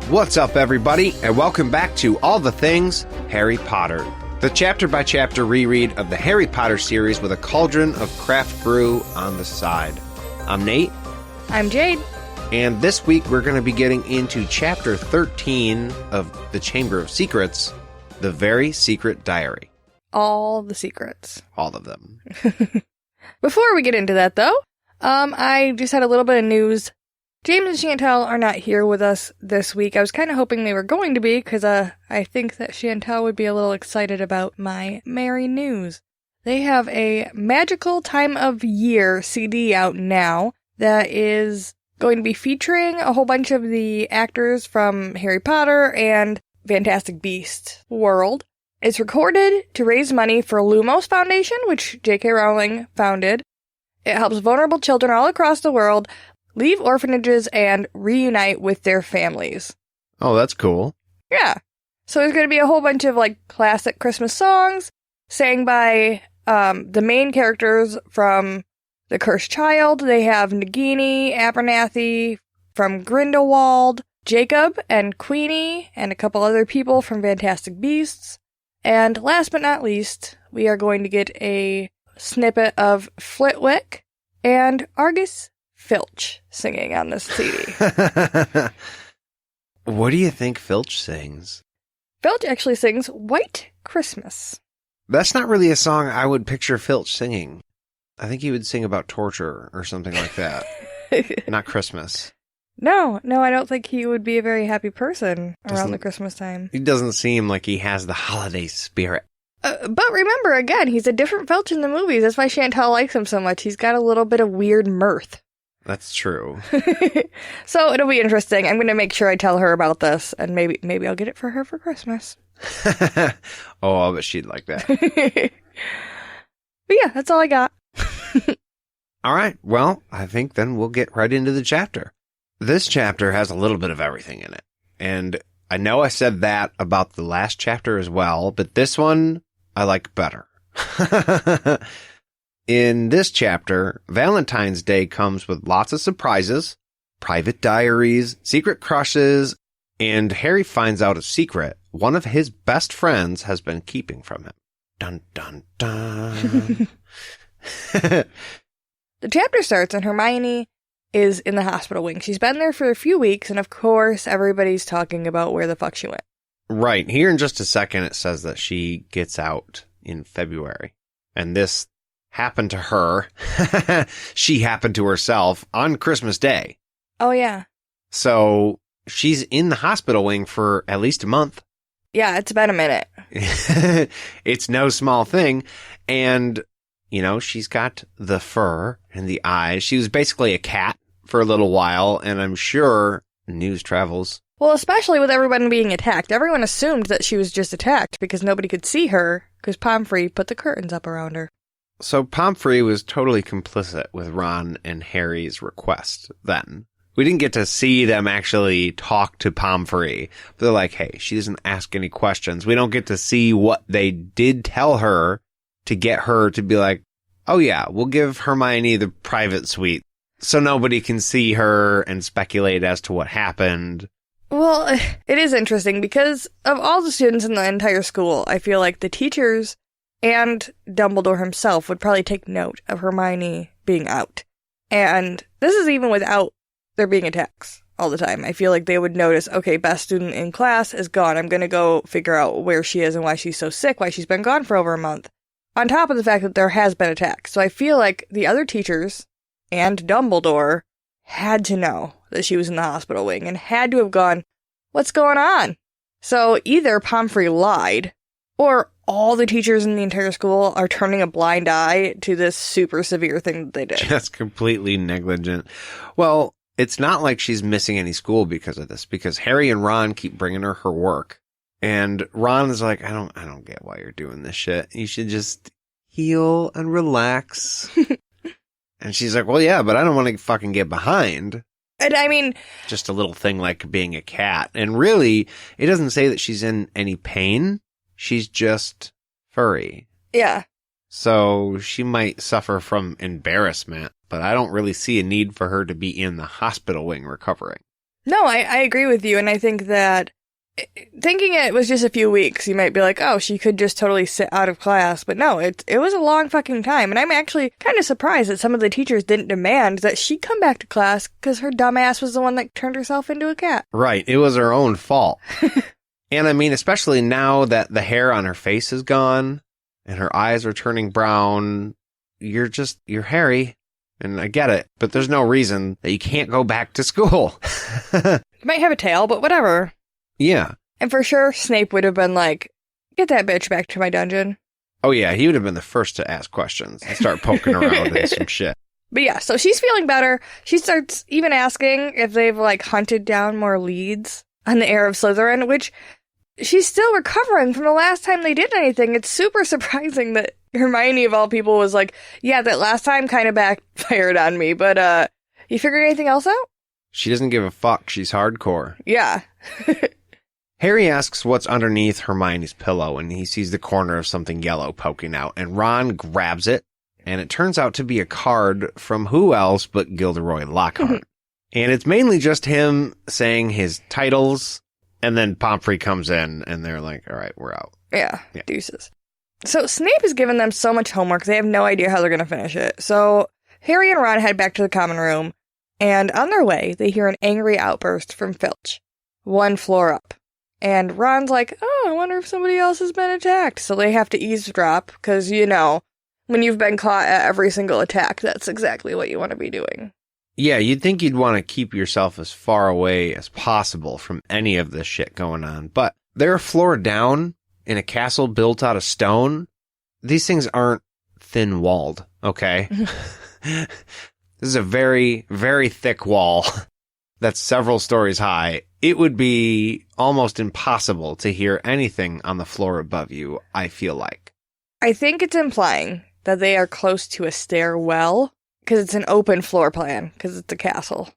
What's up, everybody, and welcome back to All the Things Harry Potter, the chapter-by-chapter reread of the Harry Potter series with a cauldron of craft brew on the side. I'm Nate. I'm Jade. And this week we're going to be getting into Chapter 13 of The Chamber of Secrets, The Very Secret Diary. All the secrets. All of them. Before we get into that, though, I just had a little bit of news. James and Chantel are not here with us this week. I was kind of hoping they were going to be, because I think that Chantel would be a little excited about my merry news. They have a Magical Time of Year CD out now that is going to be featuring a whole bunch of the actors from Harry Potter and Fantastic Beasts world. It's recorded to raise money for Lumos Foundation, which J.K. Rowling founded. It helps vulnerable children all across the world leave orphanages and reunite with their families. Oh, that's cool. Yeah. So there's going to be a whole bunch of, classic Christmas songs sang by the main characters from The Cursed Child. They have Nagini, Abernathy from Grindelwald, Jacob and Queenie, and a couple other people from Fantastic Beasts. And last but not least, we are going to get a snippet of Flitwick and Argus Filch singing on this CD. What do you think Filch sings? Filch actually sings White Christmas. That's not really a song I would picture Filch singing. I think he would sing about torture or something like that. Not Christmas. No, I don't think he would be a very happy person around the Christmas time. He doesn't seem like he has the holiday spirit. But remember, again, he's a different Filch in the movies. That's why Chantal likes him so much. He's got a little bit of weird mirth. That's true. So it'll be interesting. I'm going to make sure I tell her about this, and maybe I'll get it for her for Christmas. Oh, I'll bet she'd like that. But yeah, that's all I got. All right. Well, I think then we'll get right into the chapter. This chapter has a little bit of everything in it. And I know I said that about the last chapter as well, but this one I like better. In this chapter, Valentine's Day comes with lots of surprises, private diaries, secret crushes, and Harry finds out a secret one of his best friends has been keeping from him. Dun, dun, dun. The chapter starts and Hermione is in the hospital wing. She's been there for a few weeks, and of course, everybody's talking about where the fuck she went. Right. Here in just a second, it says that she gets out in February. And this happened to her. She happened to herself on Christmas Day. Oh, yeah. So she's in the hospital wing for at least a month. Yeah, it's been a minute. It's no small thing. And, she's got the fur and the eyes. She was basically a cat for a little while, and I'm sure news travels. Well, especially with everyone being attacked. Everyone assumed that she was just attacked because nobody could see her because Pomfrey put the curtains up around her. So Pomfrey was totally complicit with Ron and Harry's request then. We didn't get to see them actually talk to Pomfrey. But they're like, hey, she doesn't ask any questions. We don't get to see what they did tell her to get her to be like, oh yeah, we'll give Hermione the private suite so nobody can see her and speculate as to what happened. Well, it is interesting because of all the students in the entire school, I feel like the teachers and Dumbledore himself would probably take note of Hermione being out. And this is even without there being attacks all the time. I feel like they would notice, okay, best student in class is gone. I'm going to go figure out where she is and why she's so sick, why she's been gone for over a month. On top of the fact that there has been attacks. So I feel like the other teachers and Dumbledore had to know that she was in the hospital wing and had to have gone, what's going on? So either Pomfrey lied, or all the teachers in the entire school are turning a blind eye to this super severe thing that they did. Just completely negligent. Well, it's not like she's missing any school because of this, because Harry and Ron keep bringing her work. And Ron is like, I don't get why you're doing this shit. You should just heal and relax. And she's like, well, yeah, but I don't want to fucking get behind. And I mean, just a little thing like being a cat. And really, it doesn't say that she's in any pain. She's just furry. Yeah. So she might suffer from embarrassment, but I don't really see a need for her to be in the hospital wing recovering. No, I agree with you, and I think that thinking it was just a few weeks, you might be like, oh, she could just totally sit out of class. But no, it was a long fucking time. And I'm actually kind of surprised that some of the teachers didn't demand that she come back to class because her dumbass was the one that turned herself into a cat. Right. It was her own fault. And I mean, especially now that the hair on her face is gone and her eyes are turning brown, you're Harry. And I get it, but there's no reason that you can't go back to school. You might have a tail, but whatever. Yeah. And for sure, Snape would have been like, get that bitch back to my dungeon. Oh, yeah. He would have been the first to ask questions and start poking around in some shit. But yeah, so she's feeling better. She starts even asking if they've, like, hunted down more leads on the heir of Slytherin, which she's still recovering from the last time they did anything. It's super surprising that Hermione, of all people, was like, yeah, that last time kind of backfired on me, but, you figured anything else out? She doesn't give a fuck. She's hardcore. Yeah. Harry asks what's underneath Hermione's pillow, and he sees the corner of something yellow poking out, and Ron grabs it, and it turns out to be a card from who else but Gilderoy Lockhart. And it's mainly just him saying his titles, and then Pomfrey comes in, and they're like, all right, we're out. Yeah, deuces. So Snape has given them so much homework, they have no idea how they're going to finish it. So Harry and Ron head back to the common room, and on their way, they hear an angry outburst from Filch, one floor up. And Ron's like, oh, I wonder if somebody else has been attacked. So they have to eavesdrop, because, you know, when you've been caught at every single attack, that's exactly what you want to be doing. Yeah, you'd think you'd want to keep yourself as far away as possible from any of this shit going on. But they're a floor down in a castle built out of stone. These things aren't thin-walled, okay? This is a very, very thick wall that's several stories high. It would be almost impossible to hear anything on the floor above you, I feel like. I think it's implying that they are close to a stairwell, because it's an open floor plan, because it's a castle,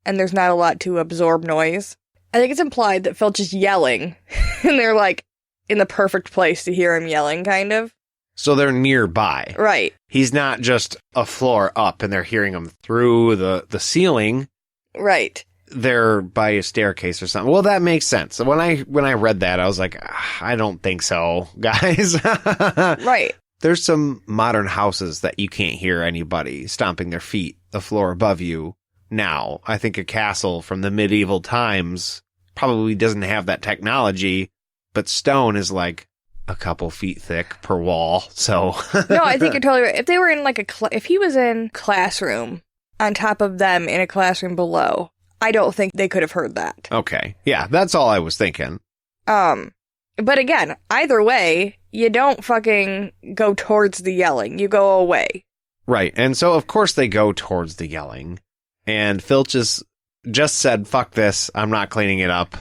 and there's not a lot to absorb noise. I think it's implied that Filch is yelling, and they're, like, in the perfect place to hear him yelling, kind of. So they're nearby. Right. He's not just a floor up, and they're hearing him through the ceiling. Right. They're by a staircase or something. Well, that makes sense. When I read that, I was like, I don't think so, guys. Right. There's some modern houses that you can't hear anybody stomping their feet the floor above you now. I think a castle from the medieval times probably doesn't have that technology, but stone is like a couple feet thick per wall. So no, I think you're totally right. If they were in like if he was in classroom on top of them in a classroom below, I don't think they could have heard that. Okay. Yeah, that's all I was thinking. But again, either way, you don't fucking go towards the yelling. You go away. Right. And so, of course, they go towards the yelling. And Filch just said, fuck this. I'm not cleaning it up.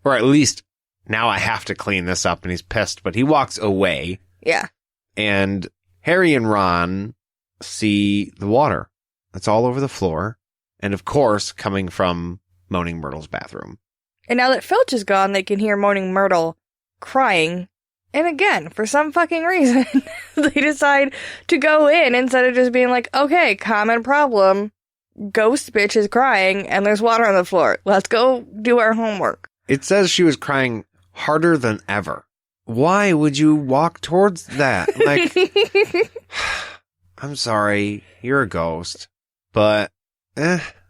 Or at least now I have to clean this up. And he's pissed. But he walks away. Yeah. And Harry and Ron see the water. It's all over the floor. And of course, coming from Moaning Myrtle's bathroom. And now that Filch is gone, they can hear Moaning Myrtle crying. And again, for some fucking reason, they decide to go in instead of just being like, okay, common problem. Ghost bitch is crying and there's water on the floor. Let's go do our homework. It says she was crying harder than ever. Why would you walk towards that? Like, I'm sorry, you're a ghost. But,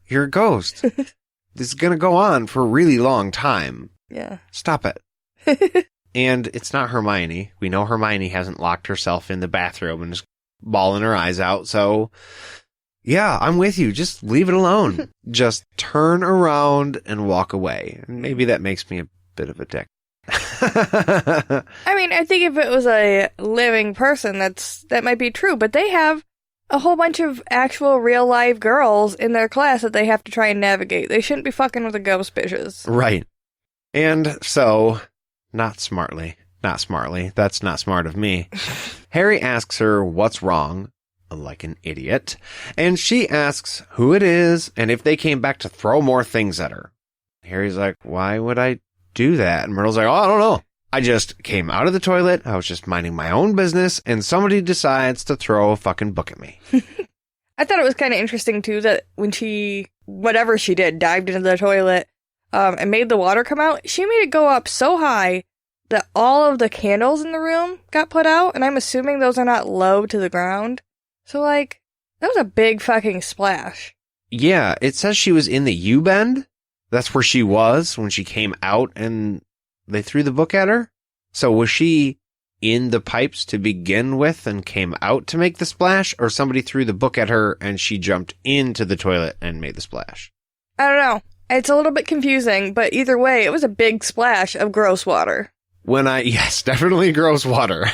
you're a ghost. This is gonna go on for a really long time. Yeah. Stop it. And it's not Hermione. We know Hermione hasn't locked herself in the bathroom and is bawling her eyes out. So, yeah, I'm with you. Just leave it alone. Just turn around and walk away. And maybe that makes me a bit of a dick. I mean, I think if it was a living person, that might be true. But they have a whole bunch of actual real live girls in their class that they have to try and navigate. They shouldn't be fucking with the ghost bitches. Right. And so, not smartly. That's not smart of me. Harry asks her what's wrong, like an idiot. And she asks who it is and if they came back to throw more things at her. Harry's like, why would I do that? And Myrtle's like, oh, I don't know. I just came out of the toilet. I was just minding my own business. And somebody decides to throw a fucking book at me. I thought it was kind of interesting, too, that when whatever she did, dived into the toilet, and made the water come out, she made it go up so high that all of the candles in the room got put out, and I'm assuming those are not low to the ground. So, like, that was a big fucking splash. Yeah, it says she was in the U-bend. That's where she was when she came out and they threw the book at her. So was she in the pipes to begin with and came out to make the splash, or somebody threw the book at her and she jumped into the toilet and made the splash? I don't know. It's a little bit confusing, but either way, it was a big splash of gross water. Yes, definitely gross water.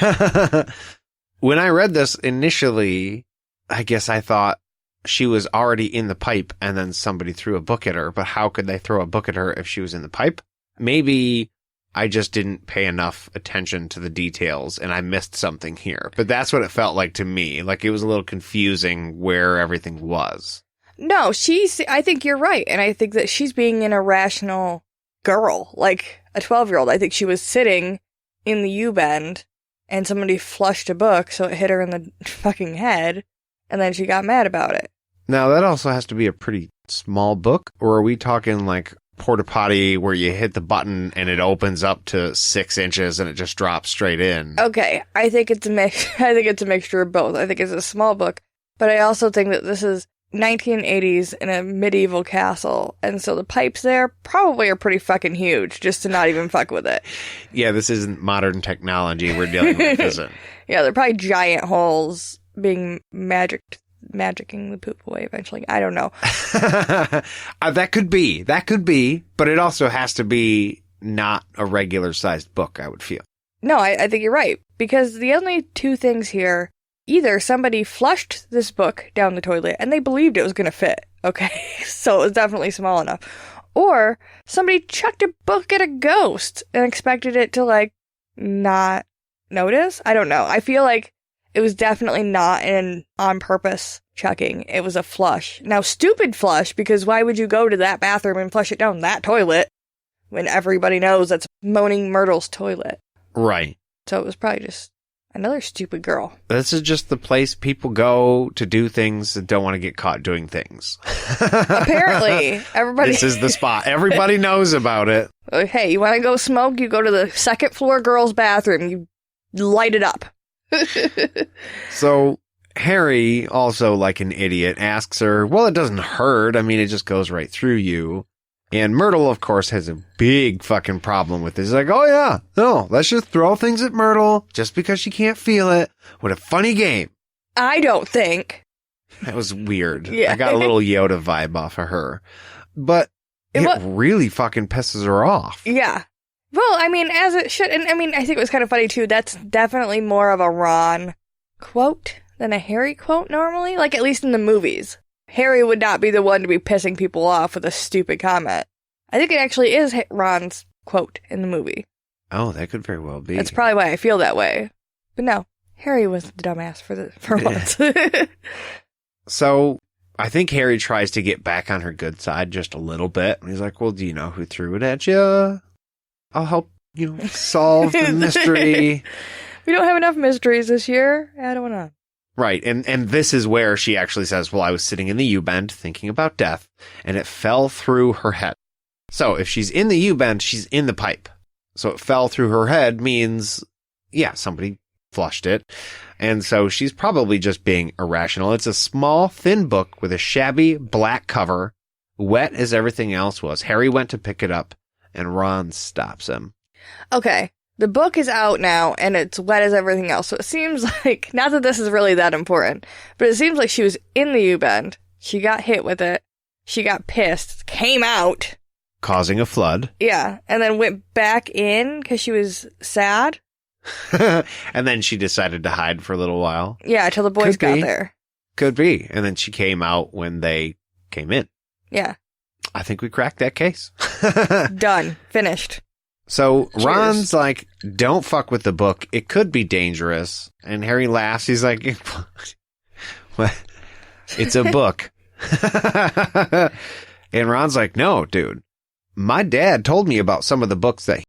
When I read this initially, I guess I thought she was already in the pipe and then somebody threw a book at her, but how could they throw a book at her if she was in the pipe? Maybe I just didn't pay enough attention to the details and I missed something here, but that's what it felt like to me. Like, it was a little confusing where everything was. No, I think you're right, and I think that she's being an irrational girl, like a 12-year-old. I think she was sitting in the U-bend and somebody flushed a book, so it hit her in the fucking head, and then she got mad about it. Now, that also has to be a pretty small book, or are we talking like porta potty where you hit the button and it opens up to 6 inches and it just drops straight in? Okay, I think it's a mixture of both. I think it's a small book, but I also think that this is 1980s in a medieval castle, and so the pipes there probably are pretty fucking huge just to not even fuck with it. Yeah, this isn't modern technology we're dealing with, is it? Yeah, they're probably giant holes being magicking the poop away eventually. I don't know. That could be, but it also has to be not a regular sized book, I would feel. No, I think you're right, because the only two things here, either somebody flushed this book down the toilet and they believed it was going to fit, okay? So it was definitely small enough. Or somebody chucked a book at a ghost and expected it to, like, not notice. I don't know. I feel like it was definitely not an on-purpose chucking. It was a flush. Now, stupid flush, because why would you go to that bathroom and flush it down that toilet when everybody knows that's Moaning Myrtle's toilet? Right. So it was probably just another stupid girl. This is just the place people go to do things that don't want to get caught doing things. Apparently, everybody... This is the spot. Everybody knows about it. Hey, you want to go smoke? You go to the second floor girls' bathroom. You light it up. So Harry, also like an idiot, asks her, well, it doesn't hurt. I mean, it just goes right through you. And Myrtle, of course, has a big fucking problem with this. He's like, oh yeah, no, let's just throw things at Myrtle just because she can't feel it. What a funny game. I don't think. That was weird. Yeah. I got a little Yoda vibe off of her. But it really fucking pisses her off. Yeah. Well, I mean, as it should. And I mean, I think it was kind of funny too. That's definitely more of a Ron quote than a Harry quote normally. Like, at least in the movies. Harry would not be the one to be pissing people off with a stupid comment. I think it actually is Ron's quote in the movie. Oh, that could very well be. That's probably why I feel that way. But no, Harry was the dumbass for once. So, I think Harry tries to get back on her good side just a little bit. And he's like, well, do you know who threw it at you? I'll help, solve the mystery. We don't have enough mysteries this year. I don't know. Right, and this is where she actually says, well, I was sitting in the U-bend thinking about death, and it fell through her head. So if she's in the U-bend, she's in the pipe. So it fell through her head means, yeah, somebody flushed it. And so she's probably just being irrational. It's a small, thin book with a shabby black cover, wet as everything else was. Harry went to pick it up, and Ron stops him. Okay. The book is out now, and it's wet as everything else, so it seems like, not that this is really that important, but it seems like she was in the U-bend, she got hit with it, she got pissed, came out. Causing a flood. Yeah, and then went back in because she was sad. And then she decided to hide for a little while. Yeah, until the boys got there. Could be. And then she came out when they came in. Yeah. I think we cracked that case. Done. Finished. So Cheers. Ron's like, don't fuck with the book. It could be dangerous. And Harry laughs. He's like, what? It's a book. And Ron's like, no, dude. My dad told me about some of the books that